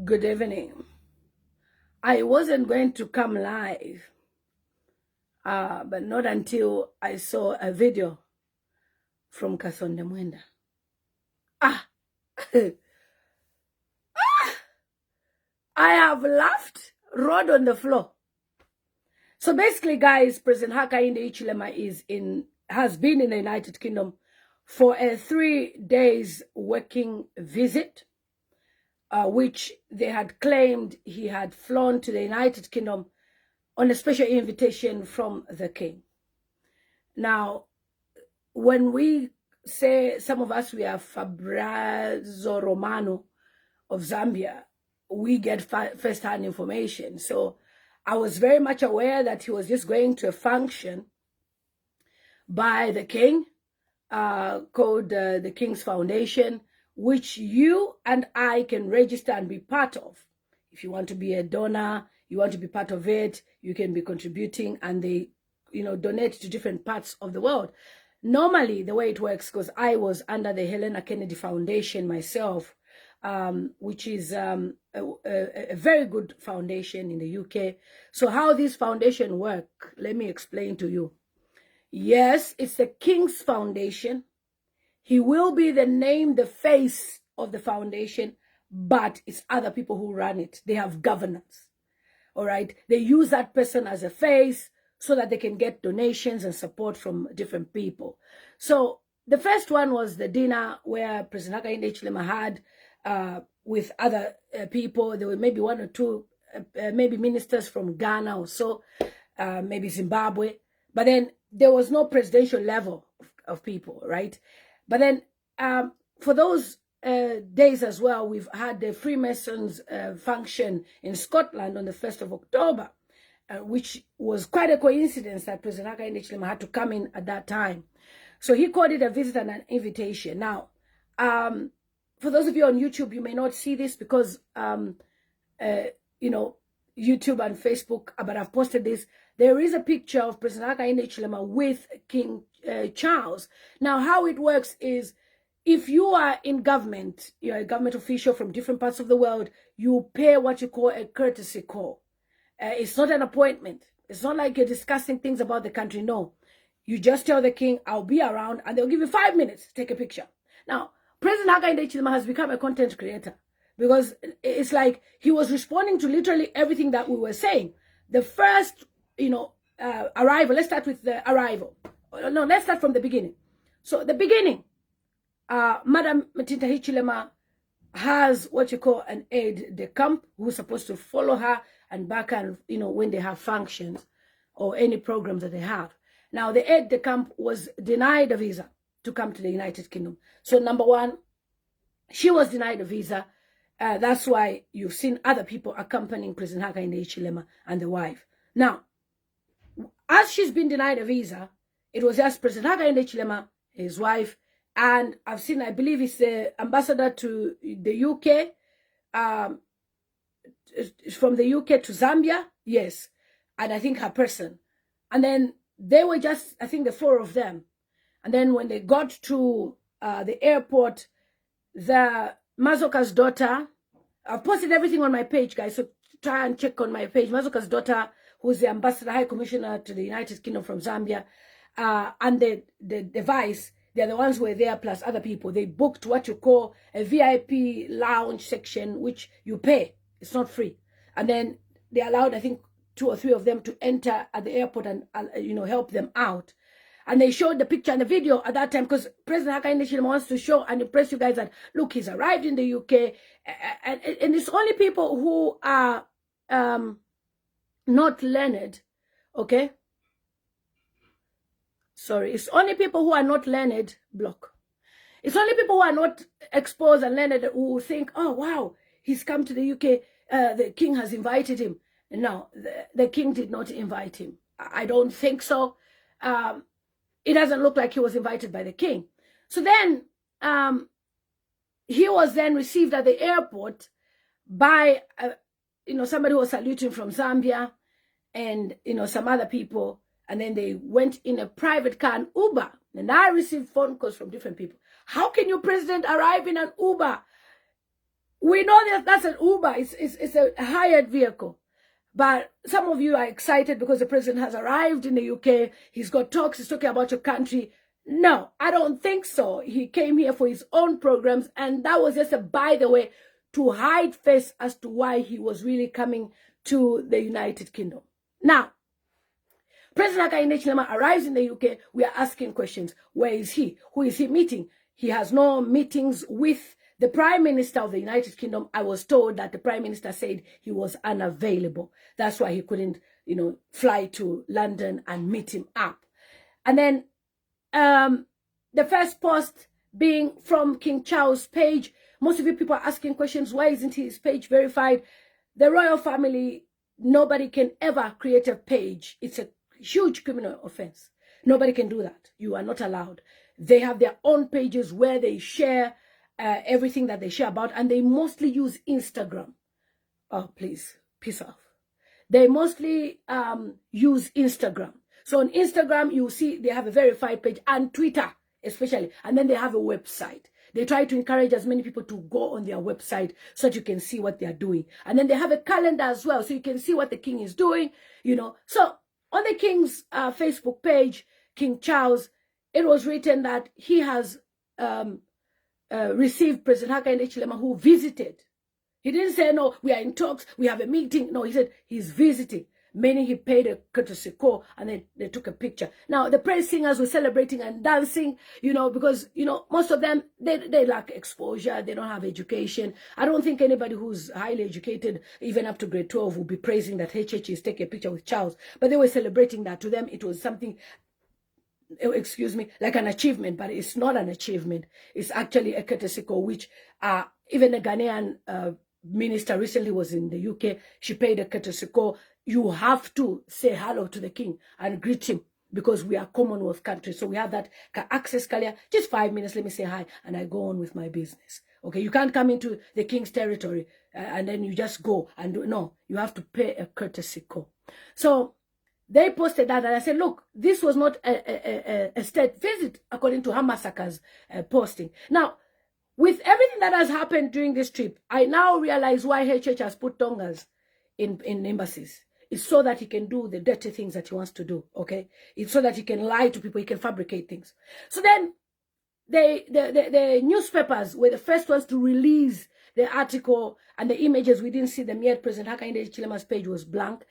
Good evening. I wasn't going to come live, but not until I saw a video from Kasonde Mwenda. I have laughed, rolled on the floor. So basically, guys, President Hakainde Hichilema has been in the United Kingdom for a 3 days working visit, which they had claimed he had flown to the United Kingdom on a special invitation from the king. Now, when we say, some of us, we are Fabrizio Romano of Zambia, we get first-hand information. So I was very much aware that he was just going to a function by the king, called the King's Foundation, which you and I can register and be part of. If you want to be a donor, you want to be part of it, you can be contributing, and they, donate to different parts of the world. Normally, the way it works, because I was under the Helena Kennedy Foundation myself, which is a very good foundation in the UK. So how this foundation work, let me explain to you. Yes, it's the King's Foundation. He will be the face of the foundation, but it's other people who run it. They have governance, all right? They use that person as a face so that they can get donations and support from different people. So the first one was the dinner where President Hakainde Hichilema had with other people. There were maybe one or two, maybe ministers from Ghana or so, maybe Zimbabwe. But then there was no presidential level of people, right? But then for those days as well, we've had the Freemasons function in Scotland on the 1st of October, which was quite a coincidence that President Hakainde Hichilema had to come in at that time. So he called it a visit and an invitation. Now, for those of you on YouTube, you may not see this because, YouTube and Facebook, but I've posted this. There is a picture of President Hakainde Hichilema with King Charles. Now, how it works is, if you are in government, you're a government official from different parts of the world, you pay what you call a courtesy call. It's not an appointment. It's not like you're discussing things about the country. No. You just tell the king, I'll be around, and they'll give you 5 minutes to take a picture. Now, President Hakainde Hichilema has become a content creator because it's like he was responding to literally everything that we were saying. The first, arrival, let's start with the arrival. No, let's start from the beginning. So the beginning, Madam Matinta Hichilema has what you call an aide de camp who's supposed to follow her and back and, when they have functions or any programs that they have. Now, the aide de camp was denied a visa to come to the United Kingdom. So number one, she was denied a visa. That's why you've seen other people accompanying President Hakainde Hichilema and the wife. Now, as she's been denied a visa, it was just President Hakainde Hichilema, his wife, and I've seen, I believe it's the ambassador to the UK, from the UK to Zambia, yes, and I think her person. And then they were just, I think, the four of them. And then when they got to the airport, the Mazoka's daughter, I've posted everything on my page, guys, so try and check on my page. Mazoka's daughter, who's the ambassador, high commissioner to the United Kingdom from Zambia, and the vice, they're the ones who were there, plus other people. They booked what you call a VIP lounge section, which you pay. It's not free. And then they allowed, I think, 2 or 3 of them to enter at the airport and, help them out. And they showed the picture and the video at that time because President Hakainde Hichilema wants to show and impress you guys that, look, he's arrived in the UK. And it's only people who are not learned, okay? Sorry, it's only people who are not learned, block. It's only people who are not exposed and learned who think, oh, wow, he's come to the UK. The king has invited him. No, the king did not invite him. I don't think so. It doesn't look like he was invited by the king. So then he was then received at the airport by, somebody who was saluting from Zambia and, some other people. And then they went in a private car, an Uber. And I received phone calls from different people. How can your president arrive in an Uber? We know that that's an Uber. It's a hired vehicle. But some of you are excited because the president has arrived in the UK. He's got talks. He's talking about your country. No, I don't think so. He came here for his own programs. And that was just a by the way to hide face as to why he was really coming to the United Kingdom. Now, President Hakainde Hichilema arrives in the UK. We are asking questions. Where is he? Who is he meeting? He has no meetings with the Prime Minister of the United Kingdom. I was told that the Prime Minister said he was unavailable. That's why he couldn't, fly to London and meet him up. And then the first post being from King Charles' page. Most of you people are asking questions. Why isn't his page verified? The royal family, nobody can ever create a page. It's a huge criminal offense. Nobody can do that. You are not allowed. They have their own pages where they share everything that they share about, and they mostly use Instagram. Oh, please, piss off. They mostly use Instagram. So on Instagram, you see they have a verified page, and Twitter especially, and then they have a website. They try to encourage as many people to go on their website so that you can see what they are doing. And then they have a calendar as well, so you can see what the king is doing, So on the king's Facebook page, King Charles, it was written that he has received President Hakainde Hichilema, who visited. He didn't say, no, we are in talks, we have a meeting. No, he said he's visiting, meaning he paid a courtesy call and then they took a picture. Now, the praise singers were celebrating and dancing, because, most of them, they lack exposure. They don't have education. I don't think anybody who's highly educated, even up to grade 12, will be praising that HH is taking a picture with Charles. But they were celebrating that. To them, it was something, like an achievement, but it's not an achievement. It's actually a courtesy call, which even the Ghanaian minister recently was in the UK. She paid a courtesy call. You have to say hello to the king and greet him because we are Commonwealth countries. So we have that access, Kalia. Just 5 minutes, let me say hi, and I go on with my business. Okay, you can't come into the king's territory and then you just go and do. No, you have to pay a courtesy call. So they posted that, and I said, look, this was not a state visit, according to Hamasaka's posting. Now, with everything that has happened during this trip, I now realize why HH has put Tongas in embassies. It's so that he can do the dirty things that he wants to do, okay? It's so that he can lie to people, he can fabricate things. So then, the newspapers were the first ones to release the article and the images. We didn't see them yet. President Hakainde Hichilema's page was blank.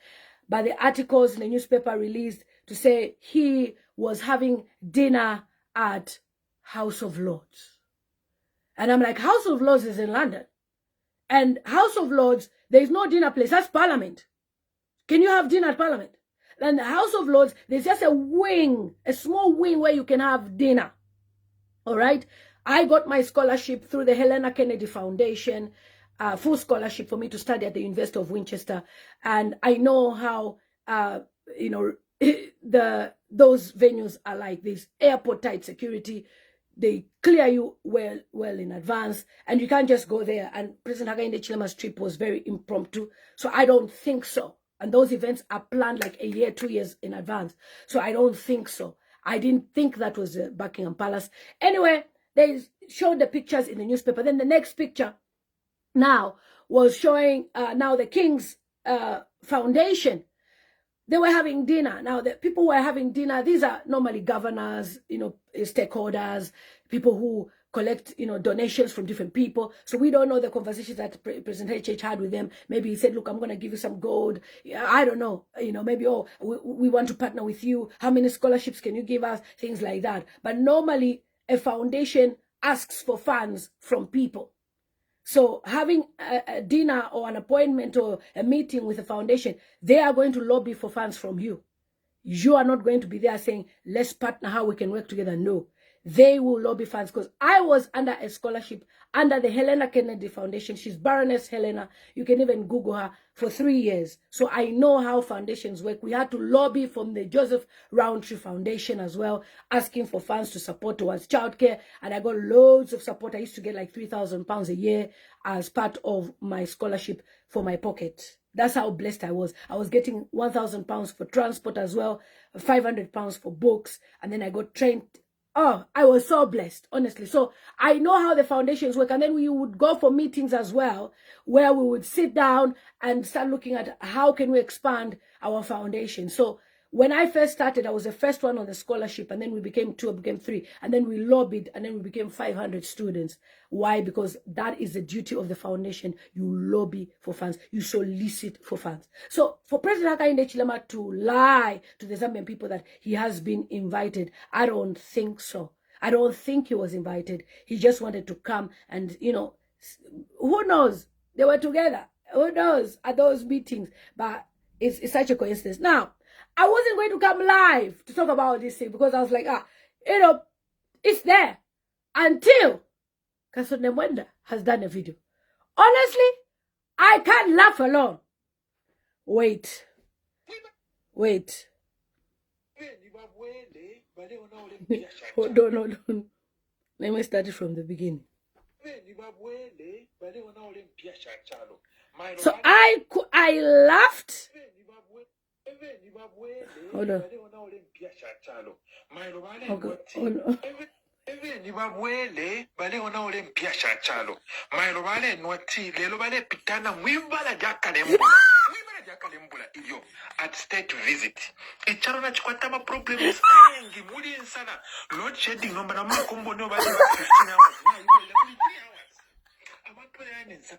But the articles in the newspaper released to say he was having dinner at House of Lords. And I'm like, House of Lords is in London. And House of Lords, there is no dinner place. That's Parliament. Can you have dinner at Parliament? And the House of Lords, there's just a wing, a small wing where you can have dinner. All right? I got my scholarship through the Helena Kennedy Foundation. Full scholarship for me to study at the University of Winchester, and I know how those venues are like this. Airport tight security, they clear you well in advance, and you can't just go there. And President Hakainde Hichilema's trip was very impromptu, so I don't think so. And those events are planned like a year, 2 years in advance, so I don't think so. I didn't think that was Buckingham Palace. Anyway, they showed the pictures in the newspaper. Then the next picture now was showing now the King's Foundation. They were having dinner. Now the people who were having dinner, these are normally governors, stakeholders, people who collect, donations from different people. So we don't know the conversations that President HH had with them. Maybe he said, look, I'm going to give you some gold. I don't know. Maybe, we want to partner with you. How many scholarships can you give us? Things like that. But normally a foundation asks for funds from people. So having a dinner or an appointment or a meeting with a foundation, they are going to lobby for funds from you. You are not going to be there saying, let's partner how we can work together. No, they will lobby funds, because I was under a scholarship under the Helena Kennedy Foundation. She's Baroness Helena. You can even Google her, for 3 years. So I know how foundations work. We had to lobby from the Joseph Rowntree Foundation as well, asking for funds to support towards childcare. And I got loads of support. I used to get like £3,000 a year as part of my scholarship for my pocket. That's how blessed I was. I was getting £1,000 for transport as well, £500 for books. And then I got trained Oh, I was so blessed, honestly. So I know how the foundations work. And then we would go for meetings as well, where we would sit down and start looking at how can we expand our foundation. So when I first started, I was the first one on the scholarship, and then we became 2, became 3, and then we lobbied, and then we became 500 students. Why? Because that is the duty of the foundation. You lobby for funds. You solicit for funds. So for President Hakainde Hichilema to lie to the Zambian people that he has been invited, I don't think so. I don't think he was invited. He just wanted to come and, you know, who knows? They were together. Who knows at those meetings? But it's such a coincidence. Now, I wasn't going to come live to talk about this thing because I was like, you know, it's there until Kasone Mwenda has done a video. Honestly, I can't laugh alone. Wait. Hold on. Let me start it from the beginning. So I laughed. Hold on. At state visit. Icharona chikwatama problems engi muli insana. Load shedding number na makombo no bali 15 hours. Na ibo ile 3 hours. Abantu yanenza.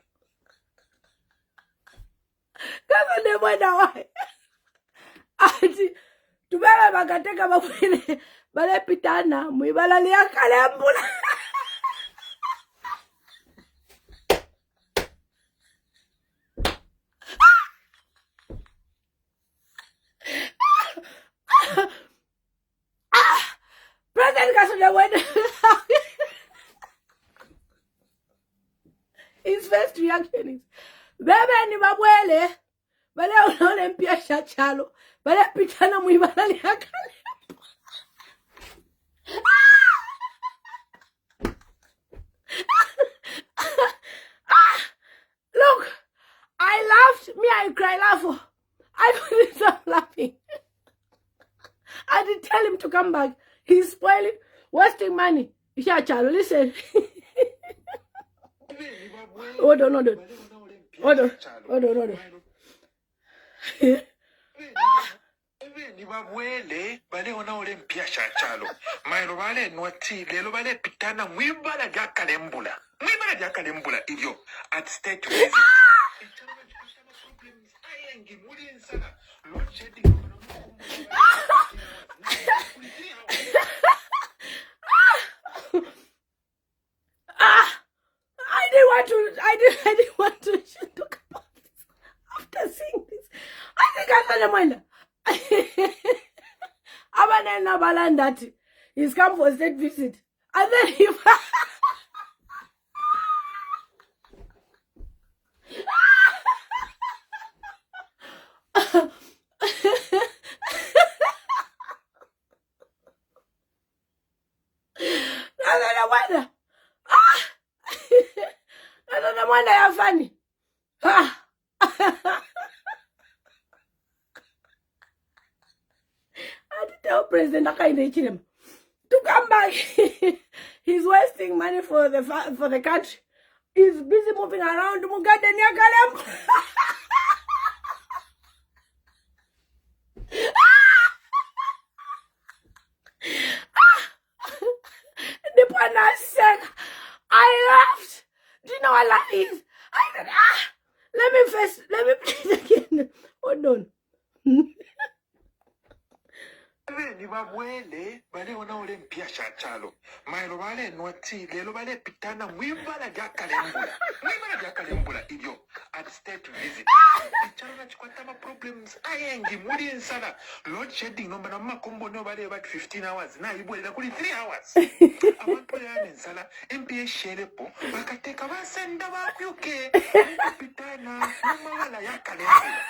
Kama ne mwana wai. Ati tubele bakateka bafune bale pitana muibala liya Kalembula. His first reaction is, Bebe ni babwele, bale unole mpia chachalo, bale pitana muibala liya Kalembula. Look, I laughed, I cried, laugh. I couldn't stop laughing. I did tell him to come back. He's spoiling, wasting money. Yeah, Charlie, listen. Hold on. Nibabwele bale ona ole mpia chachalo mailo bale nwati lelo bale pitana mwibala lya Kalembula iyo at state visit problems ayengi muli insana load shedding I didn't want to talk about this after seeing this. I think I saw the mind. Abanena Balandati. He's come for a state visit. And then he no wonder you're funny. I had to tell President Hakainde Hichilema to come back. He's wasting money for the country. He's busy moving around Mugade near Kalembula. I laughed. Do you know what laugh is? I said, let me play it again. Hold on. Nibabwele bale ona ole mpia chachalo mailo bale nwati lelo bale pitana mwibala lya Kalembula iyo at state visit icharona chikwatama problems ayengi muli insana load shedding number na makombo no bale about 15 hours na ibo ile kuli 3 hours abantu yanensala mpia shelepo bakateka basenda bakyuke pitana mwibala ya Kalembula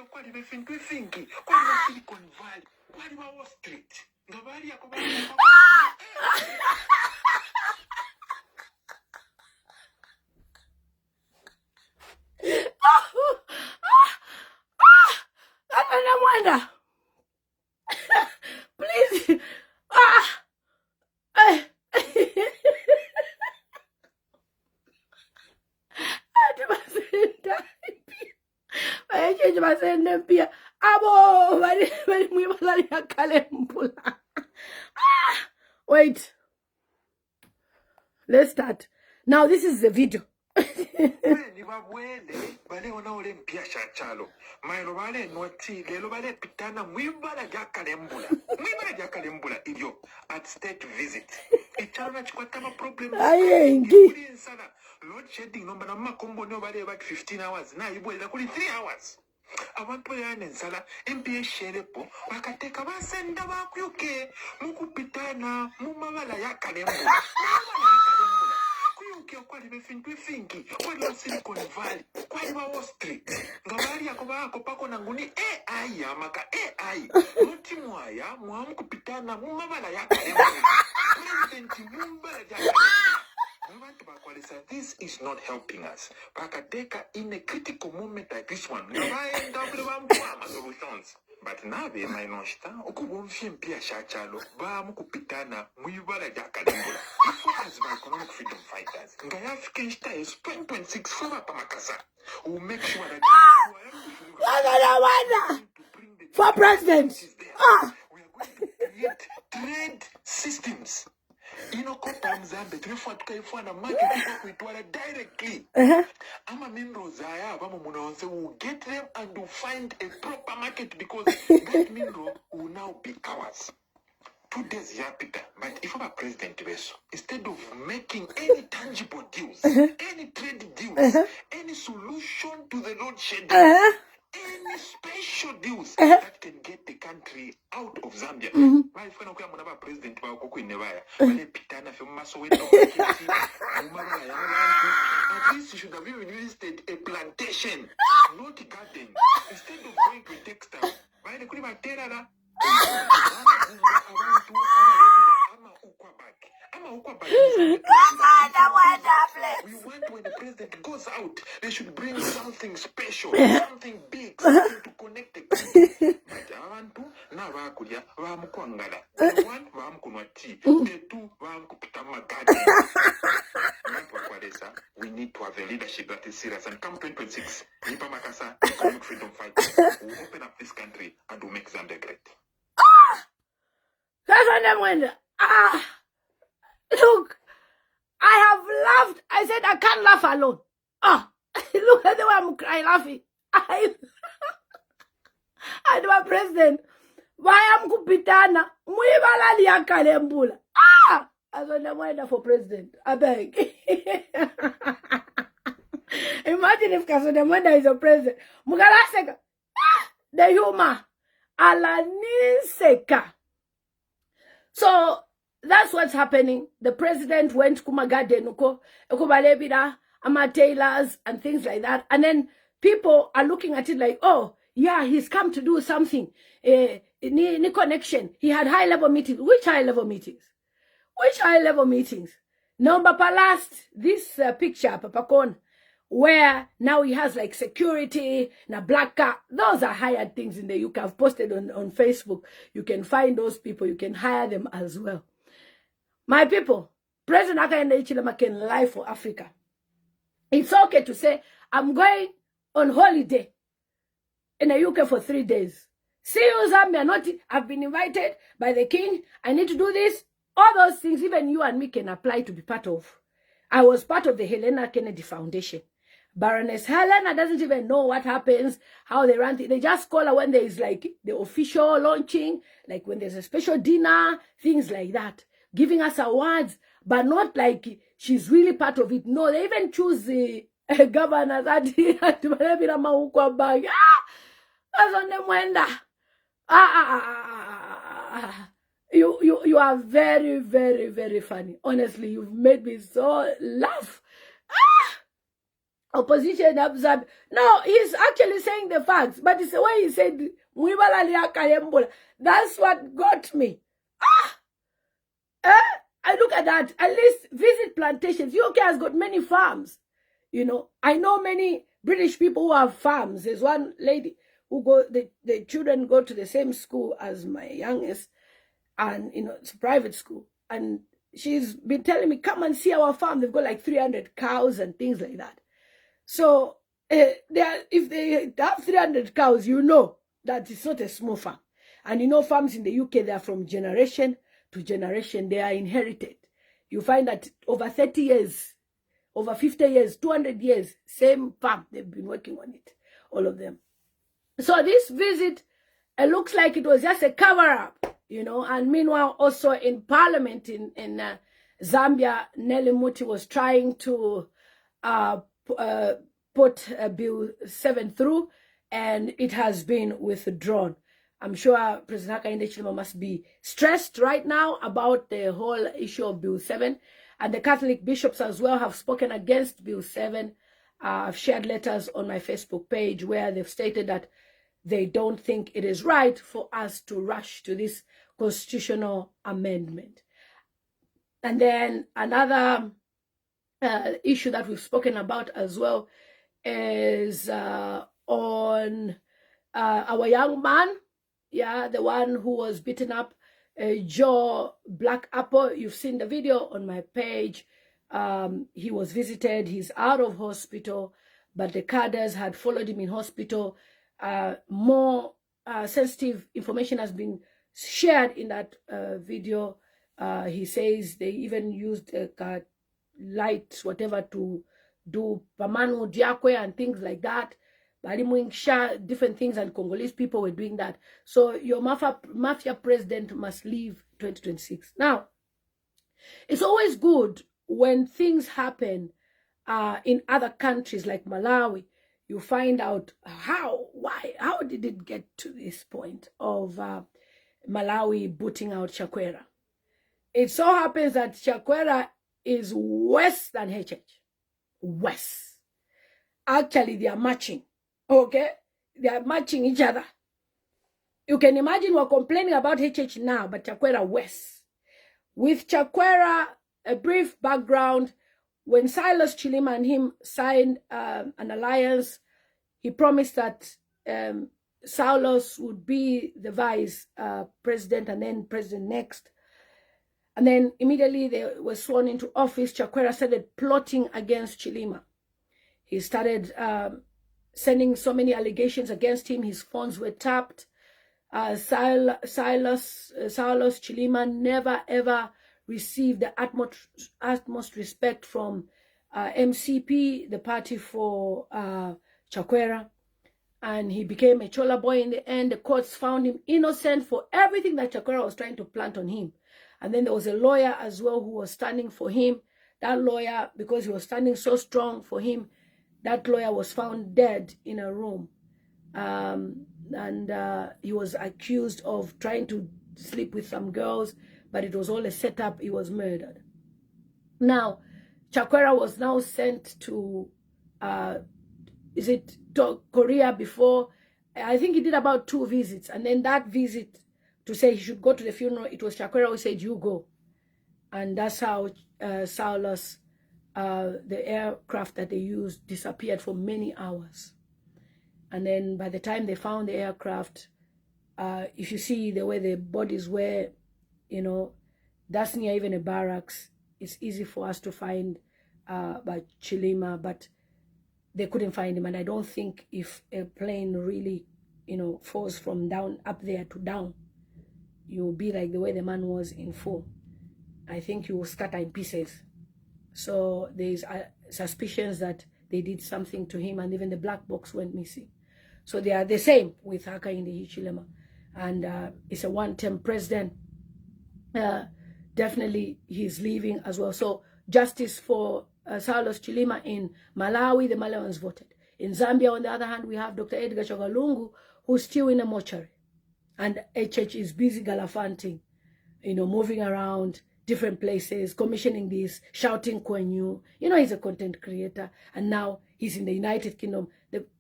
kwali befinki kwali ba Silicon Valley kwali ba Wall Street ngabali yakoba Mwenda. Please, Each basende pia. Abo, bali mwibala ya Kalembula. Wait. Let's start. Now this is the video. At state visit. Load shedding number na combo no bale about 15 hours. Na ibwela kuli 3 hours. Abantu yanensala MPA sherepo bakateka basenda bakuyuke mukupitana mu mabala ya Kalembula. Kuyuke kwali befinki kwali Silicon Valley kwali ba Wall Street ngabali yakobako pako nanguni AI amaka AI muti mwaya mwamukupitana mu mabala ya Kalembula. President mumbala ya Kalembula. This is not helping us. Bakateka in a critical moment like this one. Solutions. But now they might not stand. Okubomfiem pia shachalo. Ba mukupitana muibala ya Kalembula. As by economic freedom fighters. Ngaya African is 20.6 for Pamakasa. We'll make sure that for president. We are going to create trade systems. You know, Zambia, directly. Ama minerals will get them and will find a proper market because that mineral will now be ours. 2 days, yeah, Peter. But if I'm a president, instead of making any tangible deals, any trade deals, any solution to the load shedding, any special deals that can get the country out of Zambia. At least you should have even visited a plantation, not a garden. Instead of going to a textile, we want when the president goes out, they should bring something special, something big, something to connect the country. But abantu na bakulya bamukwangala. The one bamukunwa tea, the two bamukupitama garden. We need to have a leadership that is serious. And come 2026, Nipa Makasa, economic freedom fighters will open up this country and will make Zambia great. That's what I went. Look, I have laughed. I said I can't laugh alone. Look at the way I'm crying, laughing. I do a president. Why am kupitana? Muibala ya Kalembula. As on the weather for president. I beg. Imagine if Kasodemanda is a president. Mugalaseka. The humor. Alaniseka. So that's what's happening. The president went kumagade nuko, ukubalebida, ama tailors and things like that. And then people are looking at it like, oh, yeah, he's come to do something. Ni connection. He had high-level meetings. Which high-level meetings? Which high-level meetings? Number last, this picture, Papakon, where now he has like security, na black car. Those are hired things in the UK. I've posted on Facebook. You can find those people. You can hire them as well. My people, President Hakainde Hichilema can lie for Africa. It's okay to say, I'm going on holiday in the UK for 3 days. See you, Zambia. I've been invited by the king. I need to do this. All those things, even you and me can apply to be part of. I was part of the Helena Kennedy Foundation. Baroness Helena doesn't even know what happens, how they run it. They just call her when there is like the official launching, like when there's a special dinner, things like that. Giving us awards, but not like she's really part of it. No, they even choose the governor that that's on them wenda. You are very, very, very funny. Honestly, you've made me so laugh. Opposition absurd. No, he's actually saying the facts, but it's the way he said that's what got me. I look at that. At least visit plantations. UK has got many farms. You know, I know many British people who have farms. There's one lady who the children go to the same school as my youngest, and you know, it's a private school. And she's been telling me, come and see our farm. They've got like 300 cows and things like that. So if they have 300 cows, you know that it's not a small farm. And you know, farms in the UK, they are from generation to generation. They are inherited. You find that over 30 years, over 50 years, 200 years, same farm, they've been working on it, all of them. So this visit, it looks like it was just a cover-up, you know. And meanwhile, also in Parliament in Zambia, Nelly Muti was trying to put Bill 7 through, and it has been withdrawn. I'm sure President Hakainde Hichilema must be stressed right now about the whole issue of Bill 7. And the Catholic bishops as well have spoken against Bill 7. I've shared letters on my Facebook page where they've stated that they don't think it is right for us to rush to this constitutional amendment. And then another issue that we've spoken about as well is on our young man, the one who was beaten up, Joe Black Apple. You've seen the video on my page. He was visited. He's out of hospital, but the cadres had followed him in hospital. More sensitive information has been shared in that video. He says they even used lights, whatever, to do Pamanu Diakwe and things like that. Different things, and Congolese people were doing that. So your mafia president must leave 2026. Now, it's always good when things happen in other countries like Malawi. You find out how did it get to this point of Malawi booting out Chakwera. It so happens that Chakwera is worse than HH. Worse. Actually, they are matching. Okay? They are matching each other. You can imagine we're complaining about HH now, but Chakwera worse. With Chakwera, a brief background, when Silas Chilima and him signed an alliance, he promised that Saulos would be the vice president and then president next. And then immediately they were sworn into office. Chakwera started plotting against Chilima. He started sending so many allegations against him. His phones were tapped. Silas Chilima never ever received the utmost respect from MCP, the party for Chakwera. And he became a chola boy in the end. The courts found him innocent for everything that Chakwera was trying to plant on him. And then there was a lawyer as well who was standing for him. That lawyer, because he was standing so strong for him, that lawyer was found dead in a room. He was accused of trying to sleep with some girls, but it was all a setup. He was murdered. Now, Chakwera was now sent to, to Korea before. I think he did about 2 visits. And then that visit to say he should go to the funeral, it was Chakwera who said, you go. And that's how Saulos, the aircraft that they used, disappeared for many hours. And then by the time they found the aircraft, if you see the way the bodies were, you know, that's near even a barracks. It's easy for us to find by Chilima, but they couldn't find him. And I don't think if a plane really, you know, falls from down up there to down, you'll be like the way the man was in full. I think you will scatter in pieces. So there's suspicions that they did something to him, and even the black box went missing. So they are the same with Hakainde Hichilema. And it's a one-term president. Definitely he's leaving as well. So justice for Saulos Chilima in Malawi, the Malawans voted. In Zambia, on the other hand, we have Dr. Edgar Chogalungu, who's still in a mortuary. And HH is busy gallivanting, you know, moving around different places, commissioning this, shouting Kwenyu. You know, he's a content creator. And now he's in the United Kingdom.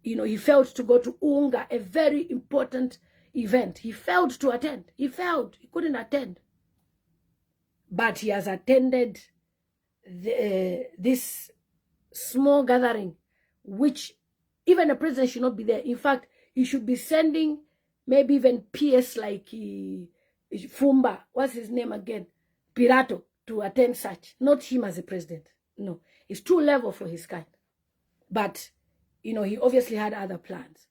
He failed to go to Unga, a very important event. He failed to attend. He couldn't attend. But he has attended this small gathering, which even a president should not be there. In fact, he should be sending maybe even PS like Fumba, what's his name again? Pirato, to attend such. Not him as a president. No, it's too level for his kind. But you know, he obviously had other plans.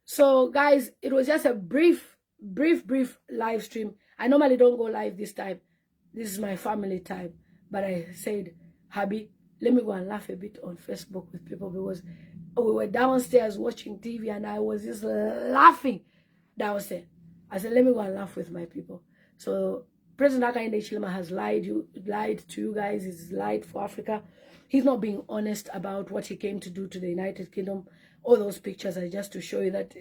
So guys, it was just a brief live stream. I normally don't go live this time. This is my family time. But I said, Habi, let me go and laugh a bit on Facebook with people, because we were downstairs watching TV and I was just laughing downstairs. I said, let me go and laugh with my people. So President Hakainde Hichilema has lied to you guys. He's lied for Africa. He's not being honest about what he came to do to the United Kingdom. All those pictures are just to show you that,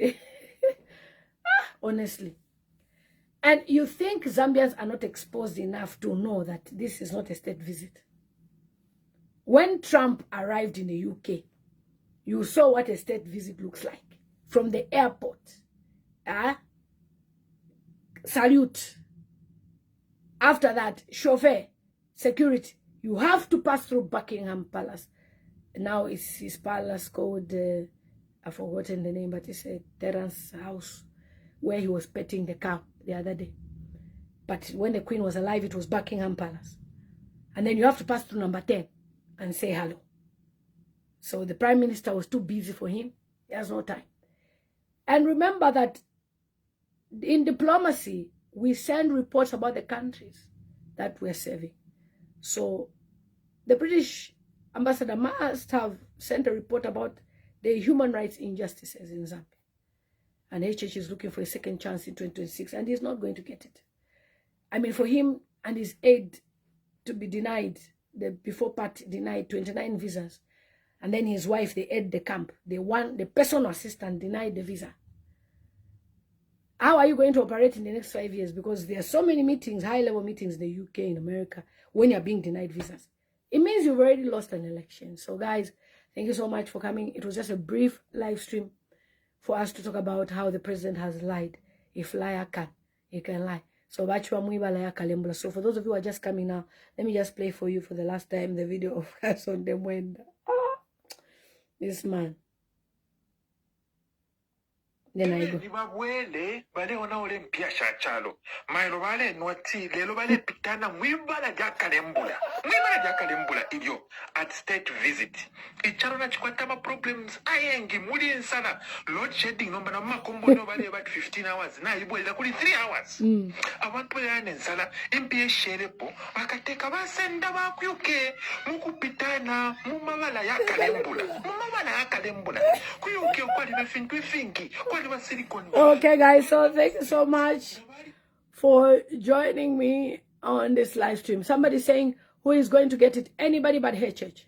honestly. And you think Zambians are not exposed enough to know that this is not a state visit. When Trump arrived in the UK, you saw what a state visit looks like. From the airport. Salute. After that, chauffeur, security. You have to pass through Buckingham Palace. Now it's his palace called, I've forgotten the name, but it's a Terence house where he was petting the cow the other day. But when the Queen was alive, it was Buckingham Palace. And then you have to pass through number 10 and say hello. So the Prime Minister was too busy for him. He has no time. And remember that in diplomacy, we send reports about the countries that we're serving. So the British ambassador must have sent a report about the human rights injustices in Zambia. And HH is looking for a second chance in 2026, and he's not going to get it. I mean, for him and his aide to be denied, the before party denied 29 visas, and then his wife, the aide de camp, the personal assistant denied the visa. How are you going to operate in the next 5 years? Because there are so many meetings, high-level meetings in the UK, in America, when you're being denied visas. It means you've already lost an election. So guys, thank you so much for coming. It was just a brief live stream for us to talk about how the president has lied. If liar can, he can lie. So Kalembula. So for those of you who are just coming now, let me just play for you for the last time the video of us on the Mwenda. This man. Then I go. Mailo bale nwati lelo bale pitana mwibala ja Kalembula. Mwibala ja Kalembula ilio at state visit. Icharo na chikwata ma problems ayengi muli insana. Load shedding nomba na makombo no bale about 15 hours. Na ibo ila kuli 3 hours. Abantu ya nensala MPA sherepo wakateka basenda bakuyuke muku pitana mumabala ya Kalembula. Mumabala ya Kalembula. Kuyuke kwali befinki finki kwali basilikon. Okay guys, so thank you so much for joining me on this live stream. Somebody saying who is going to get it? Anybody but HH.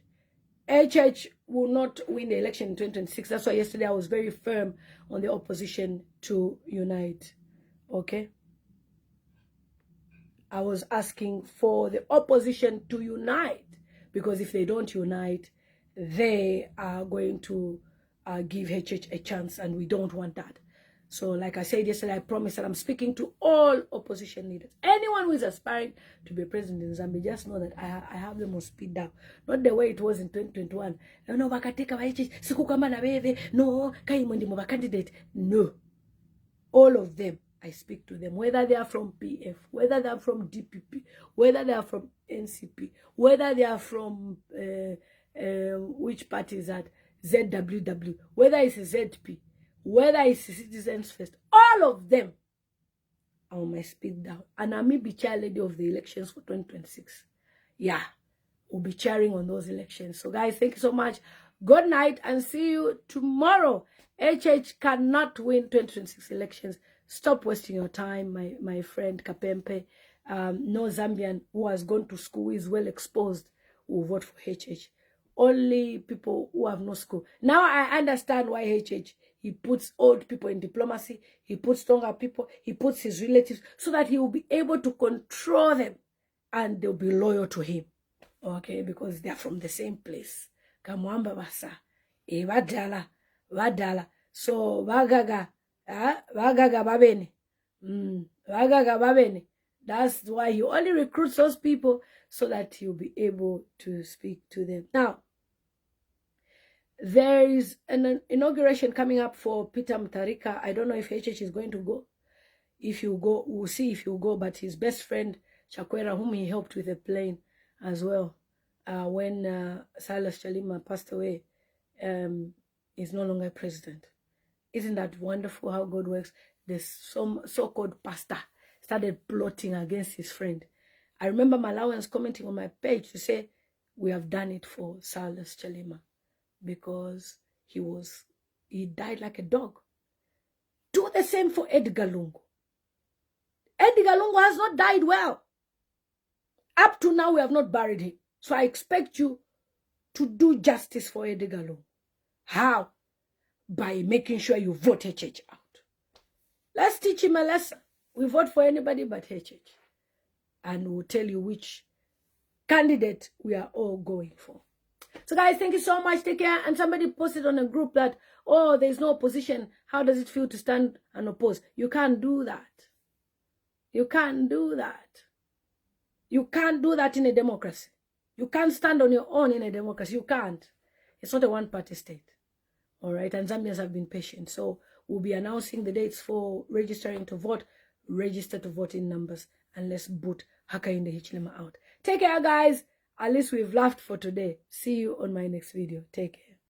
HH will not win the election in 2026. That's why yesterday I was very firm on the opposition to unite. Okay? I was asking for the opposition to unite, because if they don't unite, they are going to give HH a chance, and we don't want that. So like I said yesterday, I promised that I'm speaking to all opposition leaders. Anyone who is aspiring to be president in Zambia, just know that I have them on speed down. Not the way it was in 2021. No, candidate. No. All of them, I speak to them. Whether they are from PF, whether they are from DPP, whether they are from NCP, whether they are from, which party is that? ZWW, whether it's ZP, whether it's Citizens First, all of them are on my speed down. And I may be chair lady of the elections for 2026. Yeah, we'll be chairing on those elections. So guys, thank you so much. Good night and see you tomorrow. HH cannot win 2026 elections. Stop wasting your time, my friend Kapempe. No Zambian who has gone to school, is well exposed, will vote for HH. Only people who have no school. Now I understand why HH, he puts old people in diplomacy, he puts stronger people, he puts his relatives, so that he will be able to control them and they'll be loyal to him. Okay, because they're from the same place. Kamwamba basa. Vadala. So Vagaga Babene. Vagaga Babene. That's why he only recruits those people, so that he'll be able to speak to them. Now, there is an inauguration coming up for Peter Mutharika. I don't know if HH is going to go. If you go, we'll see if you go. But his best friend, Chakwera, whom he helped with a plane as well, when Silas Chalima passed away, is no longer president. Isn't that wonderful how God works? This so-called pastor started plotting against his friend. I remember Malawians commenting on my page to say, we have done it for Silas Hichilema because he died like a dog. Do the same for Edgar Lungu. Edgar Lungu has not died well. Up to now, we have not buried him. So I expect you to do justice for Edgar Lungu. How? By making sure you vote HH out. Let's teach him a lesson. We vote for anybody but HH. And we'll tell you which candidate we are all going for. So guys, thank you so much. Take care. And somebody posted on a group that, oh, there's no opposition. How does it feel to stand and oppose? You can't do that. You can't do that. You can't do that in a democracy. You can't stand on your own in a democracy. You can't. It's not a one-party state. All right. And Zambians have been patient. So we'll be announcing the dates for registering to vote. Register to vote in numbers. And let's boot Hakainde Hichilema out. Take care, guys. At least we've laughed for today. See you on my next video. Take care.